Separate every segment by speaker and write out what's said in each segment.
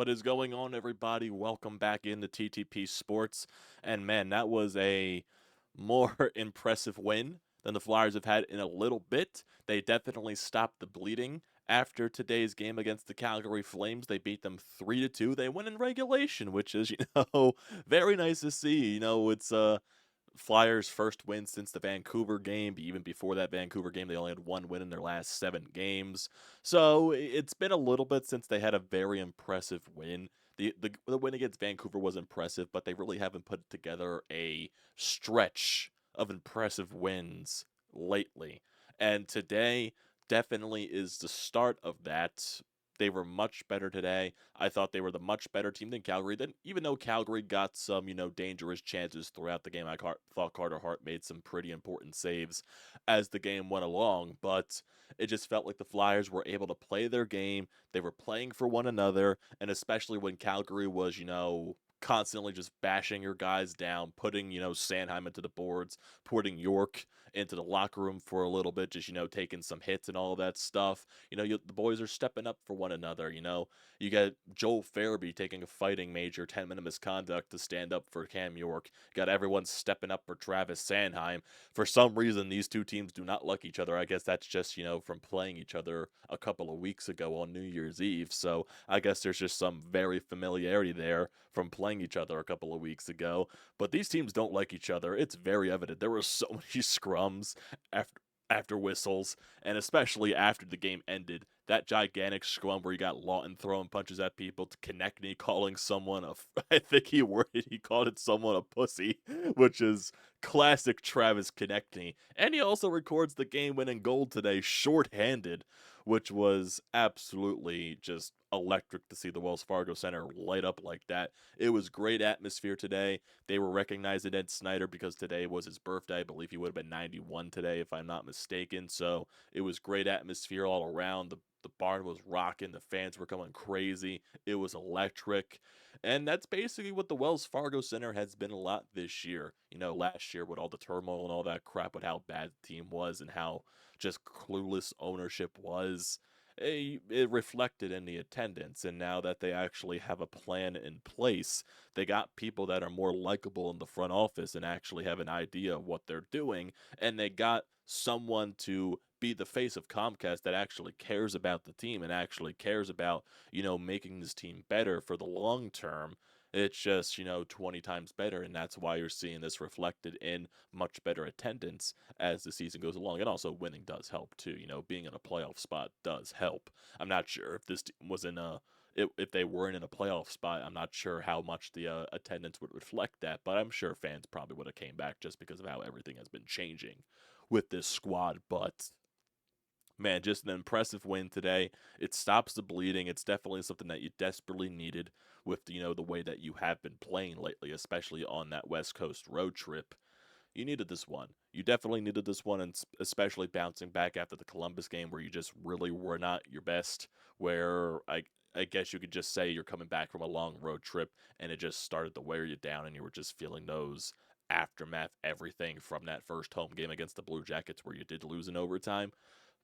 Speaker 1: What is going on, everybody? Welcome back into TTP Sports. And man, that was a more impressive win than the Flyers have had in a little bit. They definitely stopped the bleeding after today's game against the Calgary Flames. They beat them 3-2. They win in regulation, which is, very nice to see. It's Flyers' first win since the Vancouver game. Even before that Vancouver game, they only had one win in their last 7 games. So it's been a little bit since they had a very impressive win. The win against Vancouver was impressive, but they really haven't put together a stretch of impressive wins lately. And today definitely is the start of that. They were much better today. I thought they were the much better team than Calgary. Then, even though Calgary got some, dangerous chances throughout the game, thought Carter Hart made some pretty important saves as the game went along. But it just felt like the Flyers were able to play their game. They were playing for one another, and especially when Calgary was, constantly just bashing your guys down, putting, Sanheim into the boards, putting York into the locker room for a little bit, just, taking some hits and all of that stuff. The boys are stepping up for one another. You got Joel Farabee taking a fighting major 10-minute misconduct to stand up for Cam York. You got everyone stepping up for Travis Sanheim. For some reason, these two teams do not like each other. I guess that's just, from playing each other a couple of weeks ago on New Year's Eve. So I guess there's just some very familiarity there from playing each other a couple of weeks ago. But these teams don't like each other. It's very evident. There were so many scrums after whistles, and especially after the game ended. That gigantic scrum where you got Lawton throwing punches at people, to Konecny calling someone I think he called it someone a pussy, which is classic Travis Konecny. And he also records the game-winning goal today shorthanded, which was absolutely just electric to see the Wells Fargo Center light up like that. It was great atmosphere today. They were recognizing Ed Snyder because today was his birthday. I believe he would have been 91 today, if I'm not mistaken. So it was great atmosphere all around. The barn was rocking. The fans were going crazy. It was electric. And that's basically what the Wells Fargo Center has been a lot this year. Last year with all the turmoil and all that crap with how bad the team was and how just clueless ownership was, it reflected in the attendance. And now that they actually have a plan in place, they got people that are more likable in the front office and actually have an idea of what they're doing. And they got someone to be the face of Comcast that actually cares about the team and actually cares about, making this team better for the long term. It's just, 20 times better, and that's why you're seeing this reflected in much better attendance as the season goes along. And also, winning does help too. Being in a playoff spot does help. I'm not sure if this team was in a if they weren't in a playoff spot. I'm not sure how much the attendance would reflect that, but I'm sure fans probably would have came back just because of how everything has been changing with this squad. But man, just an impressive win today. It stops the bleeding. It's definitely something that you desperately needed with the way that you have been playing lately, especially on that West Coast road trip. You needed this one. You definitely needed this one, and especially bouncing back after the Columbus game where you just really were not your best, where I guess you could just say you're coming back from a long road trip and it just started to wear you down and you were just feeling those aftermath everything from that first home game against the Blue Jackets where you did lose in overtime.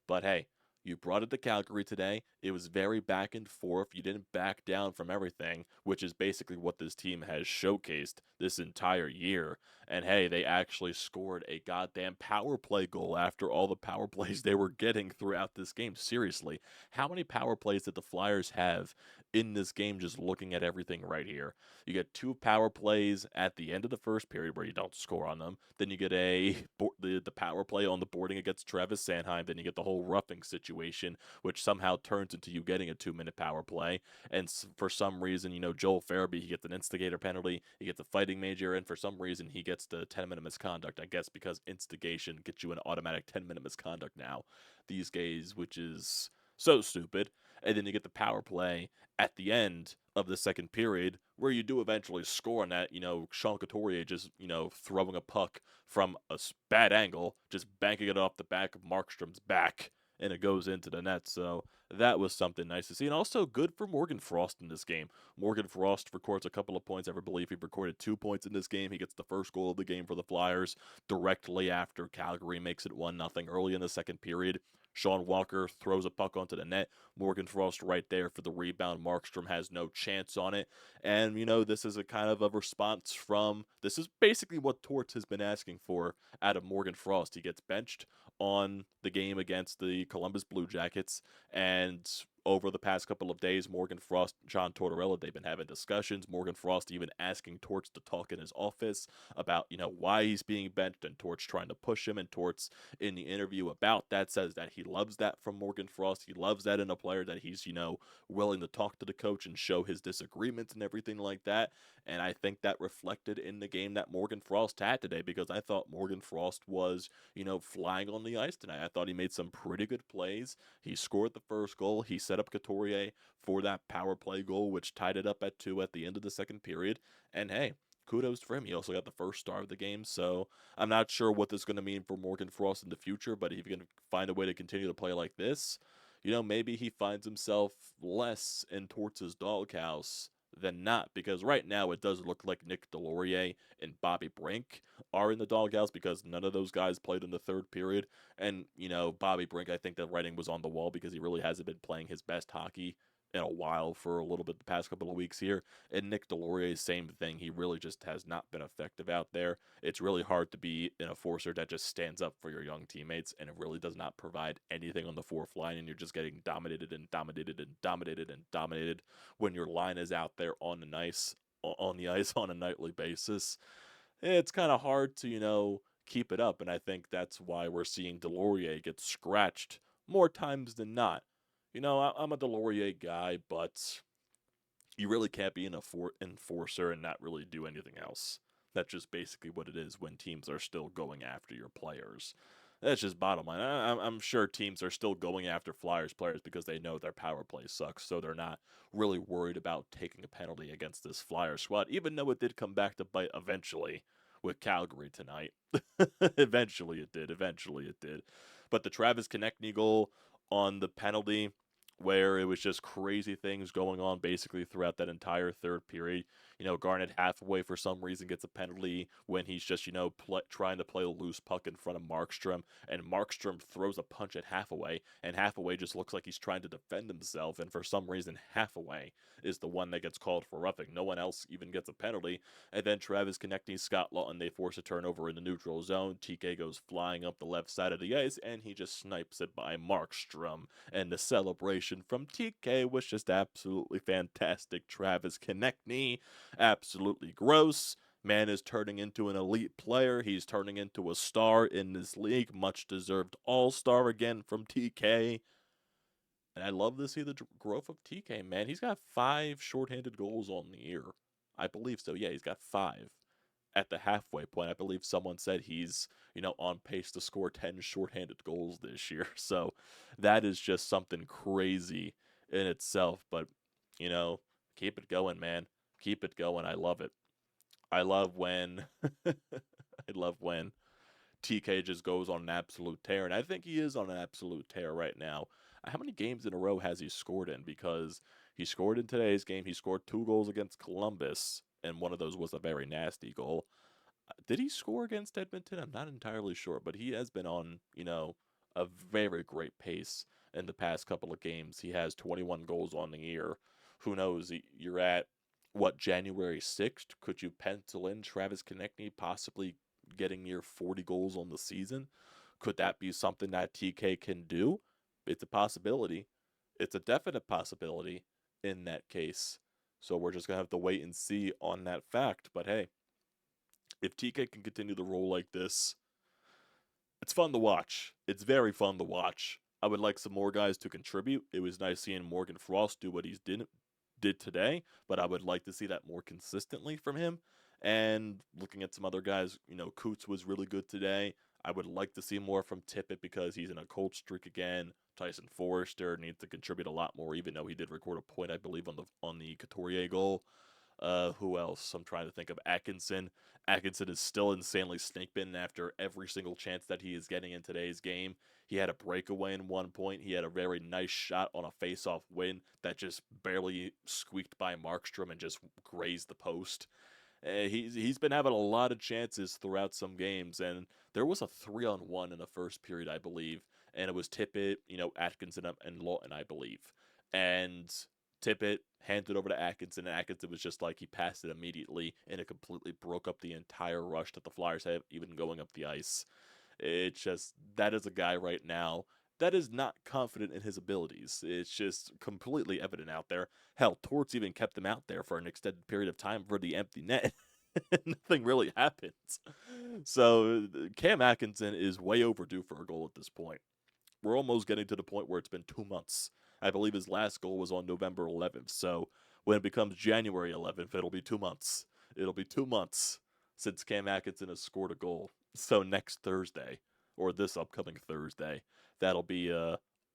Speaker 1: But hey, you brought it to Calgary today. It was very back and forth. You didn't back down from everything, which is basically what this team has showcased this entire year. And hey, they actually scored a goddamn power play goal after all the power plays they were getting throughout this game. Seriously, how many power plays did the Flyers have in this game just looking at everything right here? You get 2 power plays at the end of the first period where you don't score on them. Then you get the power play on the boarding against Travis Sanheim. Then you get the whole roughing situation, which somehow turns into you getting a 2-minute power play. And for some reason, Joel Farabee, he gets an instigator penalty. He gets a fighting major, and for some reason, he gets the 10-minute misconduct. I guess because instigation gets you an automatic 10-minute misconduct now these days, which is so stupid. And then you get the power play at the end of the second period where you do eventually score on that, Sean Couturier just, throwing a puck from a bad angle, just banking it off the back of Markstrom's back, and it goes into the net. So that was something nice to see. And also good for Morgan Frost in this game. Morgan Frost records a couple of points. I believe he recorded 2 points in this game. He gets the first goal of the game for the Flyers directly after Calgary makes it 1-0 early in the second period. Sean Walker throws a puck onto the net. Morgan Frost right there for the rebound. Markstrom has no chance on it. And, this is a kind of a response from, this is basically what Torts has been asking for out of Morgan Frost. He gets benched on the game against the Columbus Blue Jackets, and over the past couple of days, Morgan Frost, John Tortorella, they've been having discussions. Morgan Frost even asking Torts to talk in his office about, why he's being benched, and Torts trying to push him. And Torts, in the interview about that, says that he loves that from Morgan Frost. He loves that in a player, that he's, willing to talk to the coach and show his disagreements and everything like that. And I think that reflected in the game that Morgan Frost had today, because I thought Morgan Frost was, flying on the ice tonight. I thought he made some pretty good plays. He scored the first goal. He set up Couturier for that power play goal, which tied it up at 2 at the end of the second period. And hey, kudos for him. He also got the first star of the game. So I'm not sure what this is going to mean for Morgan Frost in the future, but if you can find a way to continue to play like this, maybe he finds himself less in Torts' doghouse than not, because right now it does look like Nick Delorier and Bobby Brink are in the doghouse, because none of those guys played in the third period. And, Bobby Brink, I think the writing was on the wall, because he really hasn't been playing his best hockey in a while for a little bit the past couple of weeks here. And Nick Delorier, same thing. He really just has not been effective out there. It's really hard to be an enforcer that just stands up for your young teammates, and it really does not provide anything on the fourth line, and you're just getting dominated and dominated and dominated and dominated when your line is out there on the ice on a nightly basis. It's kind of hard to, keep it up, and I think that's why we're seeing Delorier get scratched more times than not. I'm a Delorier guy, but you really can't be an enforcer and not really do anything else. That's just basically what it is when teams are still going after your players. That's just bottom line. I'm sure teams are still going after Flyers players because they know their power play sucks, so they're not really worried about taking a penalty against this Flyers squad, even though it did come back to bite eventually with Calgary tonight. Eventually it did. Eventually it did. But the Travis Konecny goal on the penalty, where it was just crazy things going on basically throughout that entire third period. Garnett halfway for some reason gets a penalty when he's just, trying to play a loose puck in front of Markstrom, and Markstrom throws a punch at Hathaway, and Hathaway just looks like he's trying to defend himself, and for some reason Hathaway is the one that gets called for roughing. No one else even gets a penalty, and then Travis Konecny, Scott Lawton, they force a turnover in the neutral zone. TK goes flying up the left side of the ice, and he just snipes it by Markstrom, and the celebration from TK was just absolutely fantastic. Travis Konecny, absolutely gross. Man is turning into an elite player. He's turning into a star in this league. Much deserved all-star again from TK. And I love to see the growth of TK, man. He's got 5 shorthanded goals on the year. I believe so. Yeah, he's got 5 at the halfway point. I believe someone said he's, on pace to score 10 shorthanded goals this year. So that is just something crazy in itself. But, keep it going, man. Keep it going. I love it. I love when I love when TK just goes on an absolute tear, and I think he is on an absolute tear right now. How many games in a row has he scored in? Because he scored in today's game. He scored 2 goals against Columbus, and one of those was a very nasty goal. Did he score against Edmonton? I'm not entirely sure, but he has been on, a very great pace in the past couple of games. He has 21 goals on the year. Who knows? You're at, what, January 6th? Could you pencil in Travis Konecny possibly getting near 40 goals on the season? Could that be something that TK can do? It's a possibility. It's a definite possibility in that case. So we're just going to have to wait and see on that fact. But hey, if TK can continue to roll like this, it's fun to watch. It's very fun to watch. I would like some more guys to contribute. It was nice seeing Morgan Frost do what he did today, but I would like to see that more consistently from him. And looking at some other guys, Coots was really good today. I would like to see more from Tippett because he's in a cold streak again. Tyson Forrester needs to contribute a lot more, even though he did record a point, I believe, on the Couturier goal. Who else? I'm trying to think of Atkinson. Atkinson is still insanely snake bitten after every single chance that he is getting in today's game. He had a breakaway in one point. He had a very nice shot on a face-off win that just barely squeaked by Markstrom and just grazed the post. He's been having a lot of chances throughout some games, and there was a 3-on-1 in the first period, I believe, and it was Tippett, Atkinson, and Lawton, I believe. And Tippett handed it over to Atkinson, and Atkinson was just like, he passed it immediately, and it completely broke up the entire rush that the Flyers had, even going up the ice. It's just, that is a guy right now that is not confident in his abilities. It's just completely evident out there. Hell, Torts even kept him out there for an extended period of time for the empty net. Nothing really happens. So Cam Atkinson is way overdue for a goal at this point. We're almost getting to the point where it's been 2 months. I believe his last goal was on November 11th. So when it becomes January 11th, it'll be 2 months. It'll be 2 months since Cam Atkinson has scored a goal. So next Thursday, or this upcoming Thursday, that'll be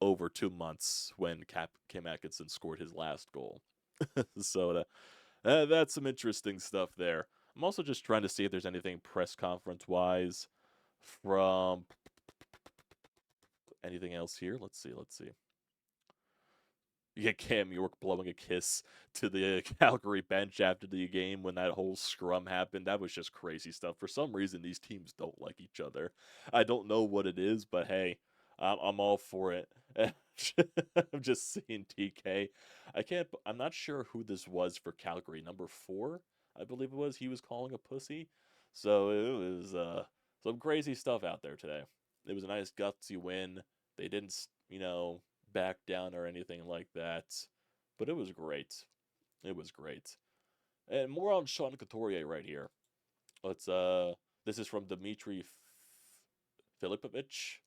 Speaker 1: over 2 months when Cam Atkinson scored his last goal. So that's some interesting stuff there. I'm also just trying to see if there's anything press conference-wise from anything else here. Let's see. You get Cam York blowing a kiss to the Calgary bench after the game when that whole scrum happened. That was just crazy stuff. For some reason, these teams don't like each other. I don't know what it is, but hey, I'm all for it. I'm just seeing TK. I'm not sure who this was for Calgary. Number 4, I believe it was. He was calling a pussy. So it was some crazy stuff out there today. It was a nice gutsy win. They didn't, back down or anything like that. But it was great. It was great. And more on Sean Couturier right here. This is from Dmitry Filipovich,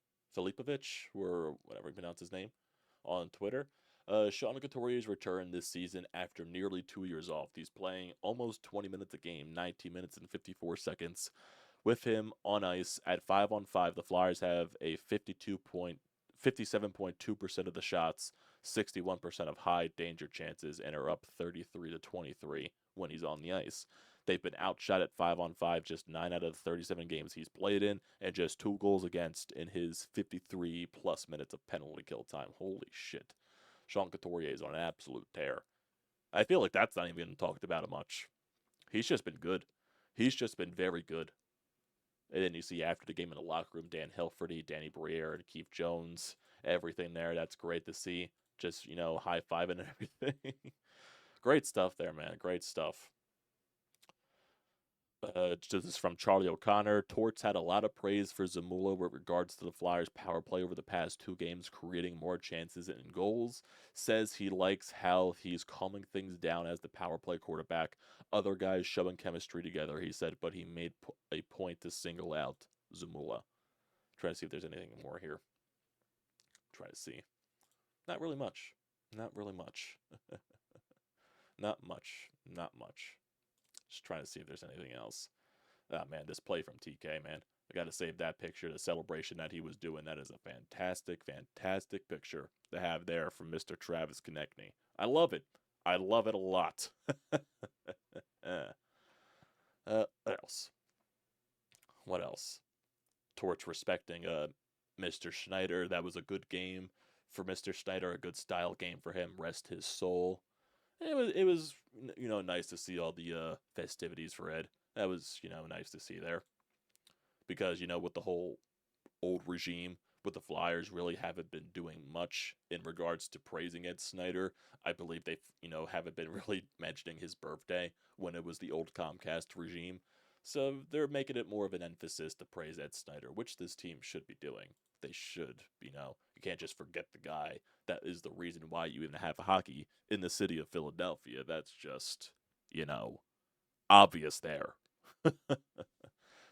Speaker 1: or whatever you pronounce his name, on Twitter. Sean Couturier's return this season after nearly 2 years off. He's playing almost 20 minutes a game, 19 minutes and 54 seconds. With him on ice at 5-on-5, the Flyers have a 57.2% of the shots, 61% of high danger chances, and are up 33-23 when he's on the ice. They've been outshot at 5-on-5 just 9 out of the 37 games he's played in, and just 2 goals against in his 53-plus minutes of penalty kill time. Holy shit. Sean Couturier is on an absolute tear. I feel like that's not even talked about much. He's just been good. He's just been very good. And then you see after the game in the locker room, Dan Hilferty, Danny Briere, and Keith Jones, everything there. That's great to see. Just, high-fiving and everything. Great stuff there, man. Great stuff. This is from Charlie O'Connor. Torts had a lot of praise for Zamula with regards to the Flyers' power play over the past 2 games, creating more chances and goals. Says he likes how he's calming things down as the power play quarterback. Other guys showing chemistry together, he said, but he made a point to single out Zamula. Trying to see if there's anything more here. Try to see. Not really much. Not much. Just trying to see if there's anything else. Oh, man, this play from TK, man. I got to save that picture, the celebration that he was doing. That is a fantastic picture to have there from Mr. Travis Konecny. I love it. I love it a lot. What else? Torch respecting Mr. Schneider. That was a good game for Mr. Schneider, a good style game for him. Rest his soul. It was nice to see all the festivities for Ed. That was nice to see there, because with the whole old regime with the Flyers really haven't been doing much in regards to praising Ed Snyder. I believe they haven't been really mentioning his birthday when it was the old Comcast regime. So they're making it more of an emphasis to praise Ed Snyder, which this team should be doing. They should, you can't just forget the guy that is the reason why you even have hockey in the city of Philadelphia. That's just, obvious there.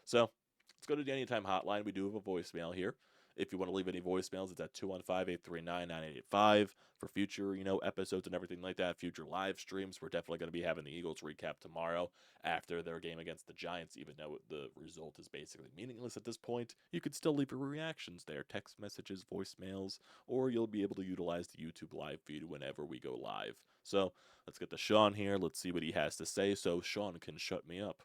Speaker 1: So, let's go to the Anytime Hotline. We do have a voicemail here. If you want to leave any voicemails, it's at 215-839-9885 for future, episodes and everything like that, future live streams. We're definitely going to be having the Eagles recap tomorrow after their game against the Giants, even though the result is basically meaningless at this point. You could still leave your reactions there, text messages, voicemails, or you'll be able to utilize the YouTube live feed whenever we go live. So, let's get to Sean here. Let's see what he has to say so Sean can shut me up.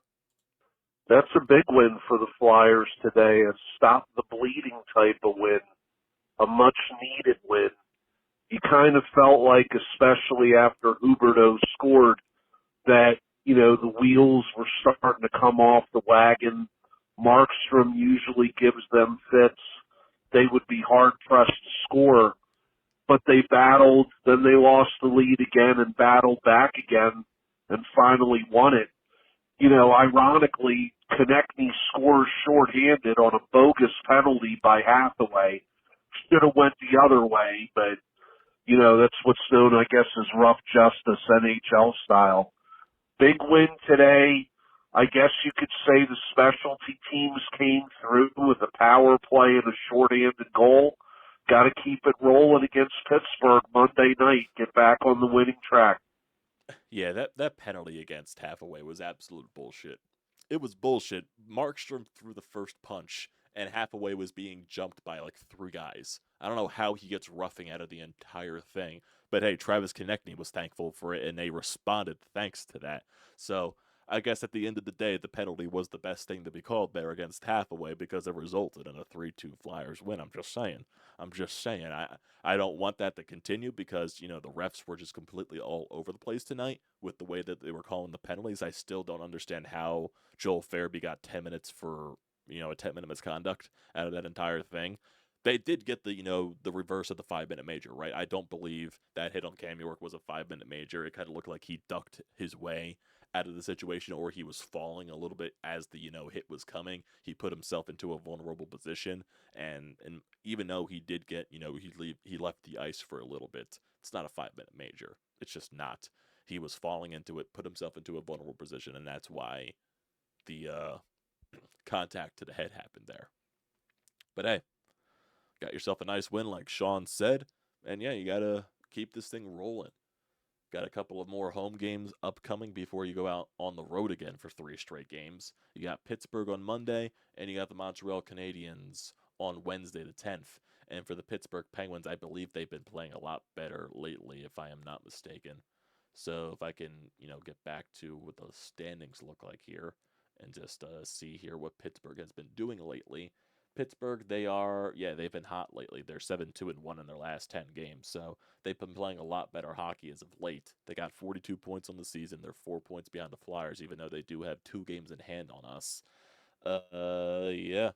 Speaker 2: That's a big win for the Flyers today, a stop-the-bleeding type of win, a much-needed win. You kind of felt like, especially after Huberdeau scored, that, the wheels were starting to come off the wagon. Markstrom usually gives them fits. they would be hard pressed to score. But they battled, then they lost the lead again and battled back again and finally won it. Ironically, Konecny scores shorthanded on a bogus penalty by Hathaway. Should have went the other way, but, that's what's known, I guess, as rough justice, NHL style. Big win today. I guess you could say the specialty teams came through with a power play and a shorthanded goal. Got to keep it rolling against Pittsburgh Monday night. Get back on the winning track.
Speaker 1: Yeah, that penalty against Hathaway was absolute bullshit. It was bullshit. Markstrom threw the first punch, and Hathaway was being jumped by like three guys. I don't know how he gets roughing out of the entire thing, but hey, Travis Konecny was thankful for it, and they responded thanks to that. So I guess at the end of the day, the penalty was the best thing to be called there against Hathaway because it resulted in a 3-2 Flyers win. I'm just saying. I'm just saying. I don't want that to continue because, the refs were just completely all over the place tonight with the way that they were calling the penalties. I still don't understand how Joel Farabee got 10 minutes for, a 10-minute misconduct out of that entire thing. They did get the reverse of the 5-minute major, right? I don't believe that hit on Cam York was a 5-minute major. It kind of looked like he ducked his way out of the situation, or he was falling a little bit as the hit was coming. He put himself into a vulnerable position, and even though he did get he left the ice for a little bit. It's not a 5-minute major. It's just not. He was falling into it, put himself into a vulnerable position, and that's why the contact to the head happened there. But hey, got yourself a nice win, like Sean said, and yeah, you gotta keep this thing rolling. Got a couple of more home games upcoming before you go out on the road again for 3 straight games. You got Pittsburgh on Monday, and you got the Montreal Canadiens on Wednesday the 10th. And for the Pittsburgh Penguins, I believe they've been playing a lot better lately, if I am not mistaken. So if I can, get back to what the standings look like here and just see here what Pittsburgh has been doing lately. Pittsburgh, they've been hot lately. They're 7-2-1 in their last 10 games. So they've been playing a lot better hockey as of late. They got 42 points on the season. They're 4 points behind the Flyers, even though they do have 2 games in hand on us. Yeah,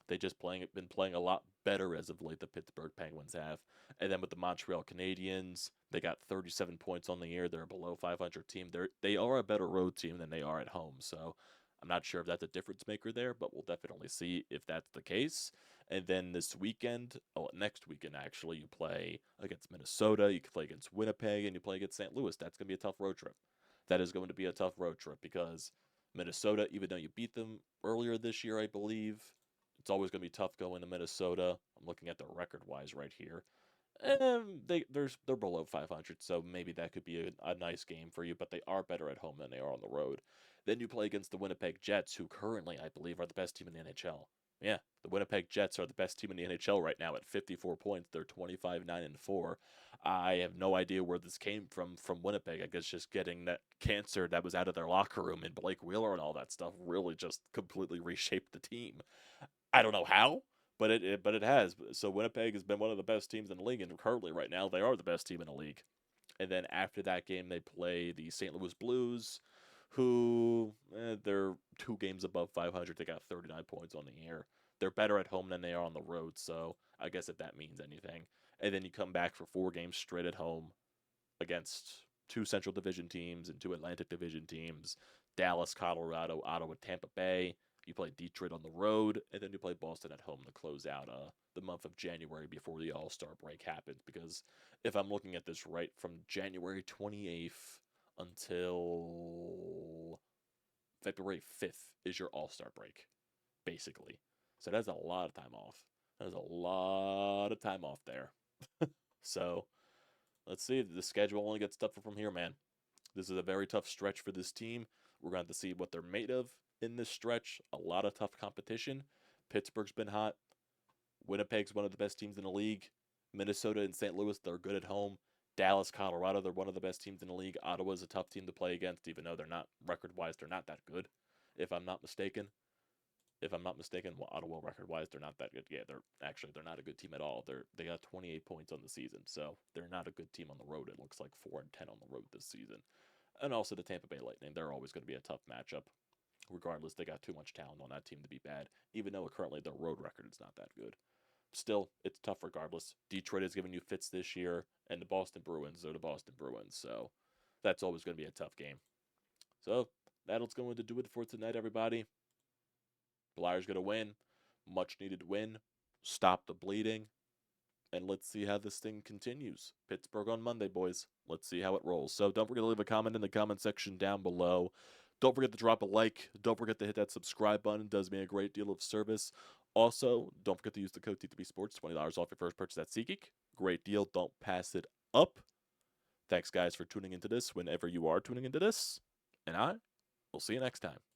Speaker 1: they just been playing a lot better as of late. The Pittsburgh Penguins have, and then with the Montreal Canadiens, they got 37 points on the year. They're a below 500 team. They are a better road team than they are at home. So I'm not sure if that's a difference maker there, but we'll definitely see if that's the case. And then next weekend actually, you play against Minnesota, you can play against Winnipeg, and you play against St. Louis. That's going to be a tough road trip. That is going to be a tough road trip because Minnesota, even though you beat them earlier this year, I believe, it's always going to be tough going to Minnesota. I'm looking at the record wise right here. They're below 500, so maybe that could be a nice game for you. But they are better at home than they are on the road. Then you play against the Winnipeg Jets, who currently I believe are the best team in the NHL. Yeah, the Winnipeg Jets are the best team in the NHL right now at 54 points. They're 25-9-4. I have no idea where this came from Winnipeg. I guess just getting that cancer that was out of their locker room and Blake Wheeler and all that stuff really just completely reshaped the team. I don't know how, but it has. So Winnipeg has been one of the best teams in the league, and currently right now they are the best team in the league. And then after that game, they play the St. Louis Blues, who they're 2 games above 500. They got 39 points on the year. They're better at home than they are on the road, so I guess if that means anything. And then you come back for 4 games straight at home against 2 Central Division teams and 2 Atlantic Division teams: Dallas, Colorado, Ottawa, Tampa Bay. You play Detroit on the road, and then you play Boston at home to close out the month of January before the All-Star break happens. Because if I'm looking at this right, from January 28th until February 5th is your All-Star break, basically. So that's a lot of time off. There's a lot of time off there. So let's see. The schedule only gets tougher from here, man. This is a very tough stretch for this team. We're going to see what they're made of in this stretch. A lot of tough competition. Pittsburgh's been hot. Winnipeg's one of the best teams in the league. Minnesota and St. Louis, they're good at home. Dallas, Colorado, they're one of the best teams in the league. Ottawa's a tough team to play against, even though they're not record-wise, they're not that good, if I'm not mistaken. Well, Ottawa record-wise, they're not that good. Yeah, they're not a good team at all. They got 28 points on the season, so they're not a good team on the road. It looks like 4-10 on the road this season. And also the Tampa Bay Lightning, they're always going to be a tough matchup. Regardless, they got too much talent on that team to be bad, even though currently their road record is not that good. still, it's tough regardless. Detroit has given you fits this year, and the Boston Bruins are the Boston Bruins, so that's always going to be a tough game. So that'll going to do it for tonight, everybody. Flyers going to win, much needed win, stop the bleeding, and let's see how this thing continues. Pittsburgh on Monday, boys. Let's see how it rolls. So don't forget to leave a comment in the comment section down below. Don't forget to drop a like. Don't forget to hit that subscribe button. It does me a great deal of service. Also, don't forget to use the code TTPSPORTS, $20 off your first purchase at SEATGEEK. Great deal. Don't pass it up. Thanks, guys, for tuning into this whenever you are tuning into this. And I will see you next time.